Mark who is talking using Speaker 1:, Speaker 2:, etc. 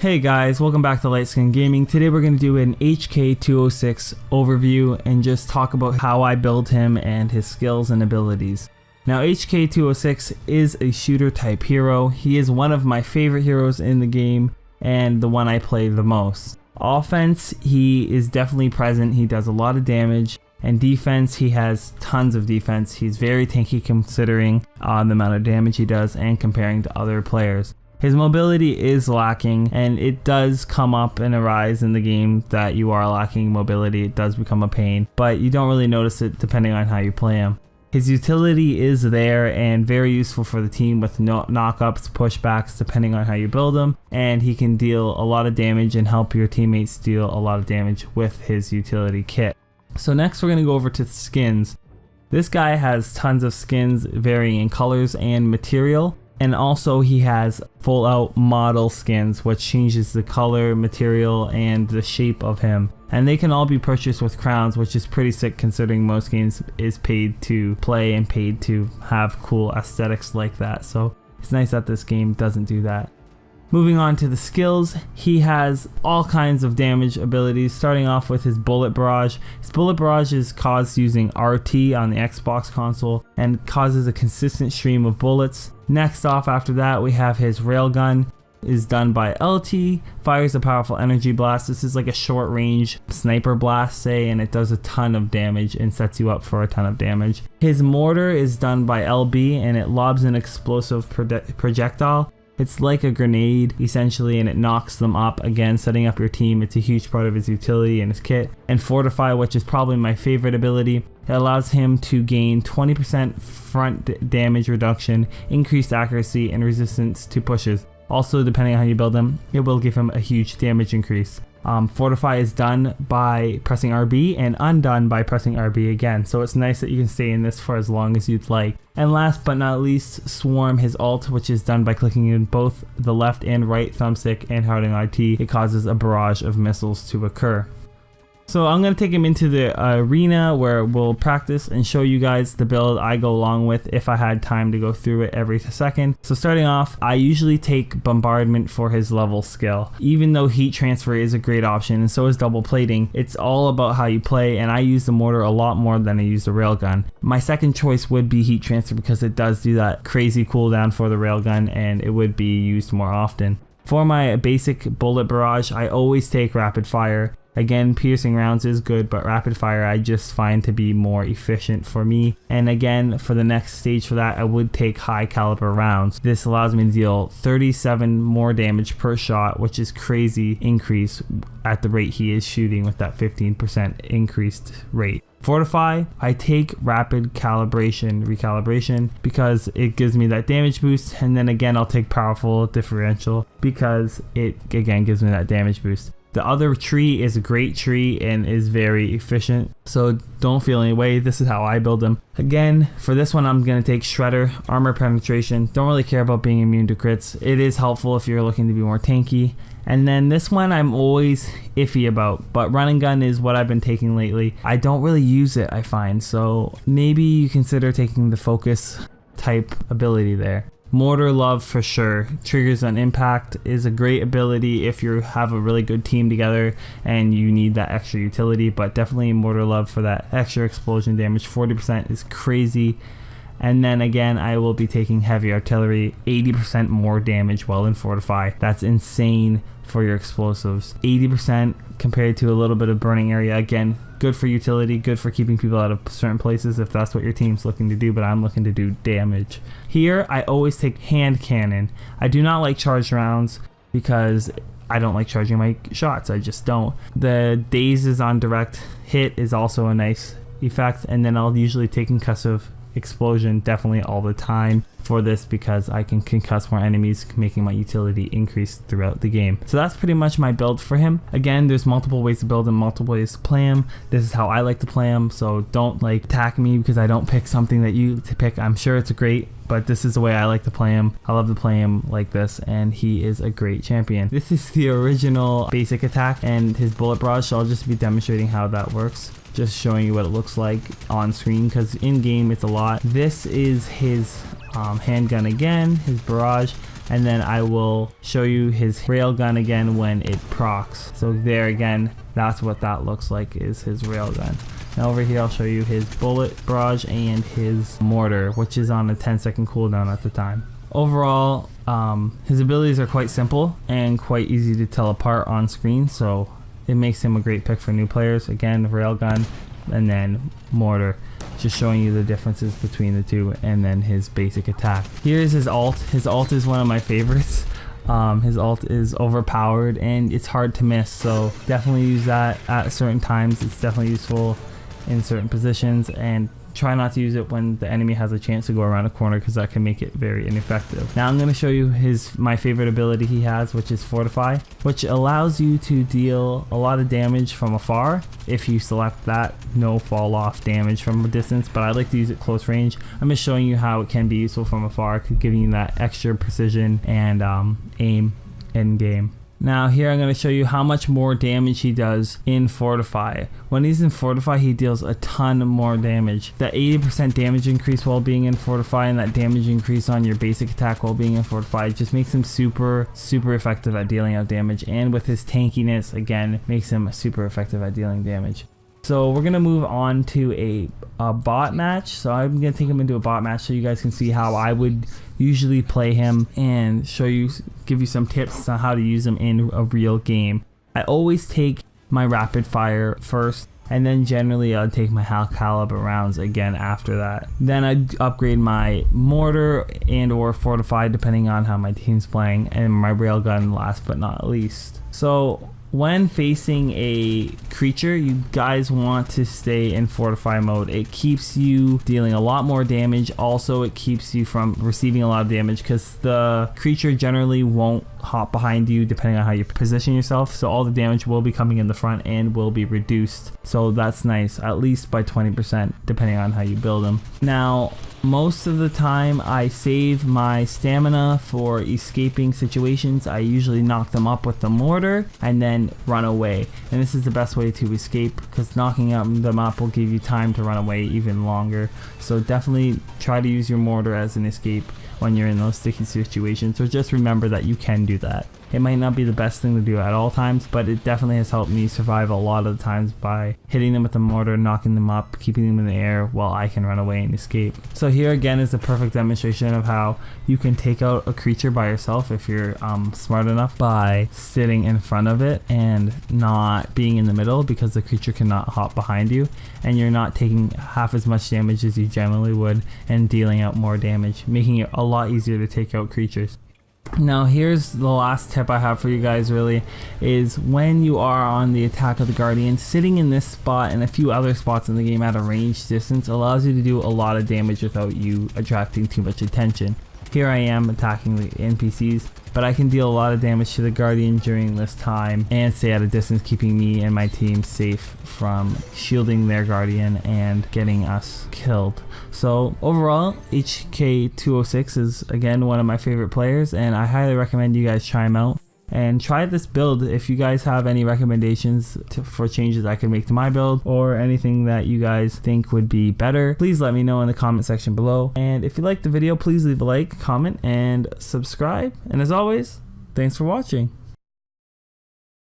Speaker 1: Hey guys, welcome back to Lightskin Gaming. Today we're going to do an HK-206 overview and just talk about how I build him and his skills and abilities. Now HK-206 is a shooter type hero. He is one of my favorite heroes in the game and the one I play the most. Offense, he is definitely present. He does a lot of damage. And defense, he has tons of defense. He's very tanky considering the amount of damage he does and comparing to other players. His mobility is lacking, and it does come up and arise in the game that you are lacking mobility. It does become a pain, but you don't really notice it depending on how you play him. His utility is there and very useful for the team with knockups, pushbacks, depending on how you build him, and he can deal a lot of damage and help your teammates deal a lot of damage with his utility kit. So next we're going to go over to skins. This guy has tons of skins varying in colors and material. And also he has full out model skins, which changes the color, material, and the shape of him. And they can all be purchased with crowns, which is pretty sick considering most games is paid to play and paid to have cool aesthetics like that. So it's nice that this game doesn't do that. Moving on to the skills, he has all kinds of damage abilities, starting off with his bullet barrage. His bullet barrage is caused using RT on the Xbox console and causes a consistent stream of bullets. Next off after that we have his railgun, is done by LT, fires a powerful energy blast. This is like a short range sniper blast say, and it does a ton of damage and sets you up for a ton of damage. His mortar is done by LB and it lobs an explosive projectile. It's like a grenade essentially, and it knocks them up, again setting up your team. It's a huge part of his utility and his kit. And Fortify, which is probably my favorite ability, it allows him to gain 20% front damage reduction, increased accuracy, and resistance to pushes. Also, depending on how you build him, it will give him a huge damage increase. Fortify is done by pressing RB and undone by pressing RB again, so it's nice that you can stay in this for as long as you'd like. And last but not least, Swarm, his ult, which is done by clicking in both the left and right thumbstick and holding RT. It causes a barrage of missiles to occur. So I'm going to take him into the arena where we'll practice and show you guys the build I go along with if I had time to go through it every second. So starting off, I usually take bombardment for his level skill. Even though heat transfer is a great option and so is double plating, it's all about how you play, and I use the mortar a lot more than I use the railgun. My second choice would be heat transfer because it does do that crazy cooldown for the railgun and it would be used more often. For my basic bullet barrage, I always take rapid fire. Again, piercing rounds is good, but rapid fire I just find to be more efficient for me. And again, for the next stage for that, I would take high caliber rounds. This allows me to deal 37 more damage per shot, which is crazy increase at the rate he is shooting with that 15% increased rate. Fortify, I take rapid recalibration because it gives me that damage boost, and then again I'll take powerful differential because it again gives me that damage boost. The other tree is a great tree and is very efficient, so don't feel any way. This is how I build them. Again, for this one I'm going to take Shredder, armor penetration. Don't really care about being immune to crits. It is helpful if you're looking to be more tanky. And then this one I'm always iffy about, but running gun is what I've been taking lately. I don't really use it, I find, so maybe you consider taking the focus type ability there. Mortar love for sure. Triggers on impact is a great ability if you have a really good team together and you need that extra utility, but definitely mortar love for that extra explosion damage. 40% is crazy. And then again, I will be taking heavy artillery, 80% more damage while in Fortify. That's insane for your explosives. 80% compared to a little bit of burning area. Again, good for utility, good for keeping people out of certain places if that's what your team's looking to do, but I'm looking to do damage. Here, I always take hand cannon. I do not like charged rounds because I don't like charging my shots. I just don't. The dazes on direct hit is also a nice effect, and then I'll usually take concussive explosion definitely all the time for this because I can concuss more enemies, making my utility increase throughout the game. So that's pretty much my build for him. Again, there's multiple ways to build him, multiple ways to play him. This is how I like to play him, so don't like attack me because I don't pick something that you to pick. I'm sure it's great, but this is the way I like to play him. I love to play him like this, and he is a great champion. This is the original basic attack and his bullet barrage, so I'll just be demonstrating how that works. Just showing you what it looks like on screen because in game it's a lot. This is his handgun again, his barrage. and then I will show you his railgun again when it procs. So there again, that's what that looks like, is his railgun. Now over here I'll show you his bullet barrage and his mortar, which is on a 10-second cooldown at the time. Overall, his abilities are quite simple and quite easy to tell apart on screen, so it makes him a great pick for new players. Again, railgun and then mortar, just showing you the differences between the two, and then his basic attack. Here's his ult. His ult is one of my favorites. His ult is overpowered and it's hard to miss, so definitely use that at certain times. It's definitely useful in certain positions, and try not to use it when the enemy has a chance to go around a corner, because that can make it very ineffective. Now I'm going to show you my favorite ability he has, which is Fortify, which allows you to deal a lot of damage from afar if you select that, no fall off damage from a distance, but I like to use it close range. I'm just showing you how it can be useful from afar, giving you that extra precision and aim in game. Now here I'm going to show you how much more damage he does in Fortify. When he's in Fortify, he deals a ton more damage. That 80% damage increase while being in Fortify and that damage increase on your basic attack while being in Fortify just makes him super effective at dealing out damage, and with his tankiness, again, makes him super effective at dealing damage. So we're going to move on to a bot match. So I'm going to take him into a bot match so you guys can see how I would usually play him and give you some tips on how to use him in a real game. I always take my rapid fire first, and then generally I'll take my high caliber rounds again after that. Then I'd upgrade my mortar and or fortify depending on how my team's playing, and my railgun last but not least. So when facing a creature, you guys want to stay in fortify mode. It keeps you dealing a lot more damage. Also, it keeps you from receiving a lot of damage because the creature generally won't hop behind you depending on how you position yourself. So all the damage will be coming in the front and will be reduced. So that's nice, at least by 20% depending on how you build them. Now, most of the time I save my stamina for escaping situations. I usually knock them up with the mortar and then run away, and this is the best way to escape because knocking them up will give you time to run away even longer. So definitely try to use your mortar as an escape when you're in those sticky situations, or just remember that you can do that. It might not be the best thing to do at all times, but it definitely has helped me survive a lot of the times by hitting them with the mortar, knocking them up, keeping them in the air while I can run away and escape. So here again is a perfect demonstration of how you can take out a creature by yourself if you're smart enough, by sitting in front of it and not being in the middle, because the creature cannot hop behind you and you're not taking half as much damage as you generally would and dealing out more damage, making it a lot easier to take out creatures. Now here's the last tip I have for you guys, really, is when you are on the attack of the Guardian, sitting in this spot and a few other spots in the game at a ranged distance allows you to do a lot of damage without you attracting too much attention. Here I am attacking the NPCs, but I can deal a lot of damage to the Guardian during this time and stay at a distance, keeping me and my team safe from shielding their Guardian and getting us killed. So overall, HK-206 is again one of my favorite players, and I highly recommend you guys try him out and try this build. If you guys have any recommendations for changes I could make to my build, or anything that you guys think would be better, please let me know in the comment section below. And if you liked the video, please leave a like, comment, and subscribe. And as always, thanks for watching.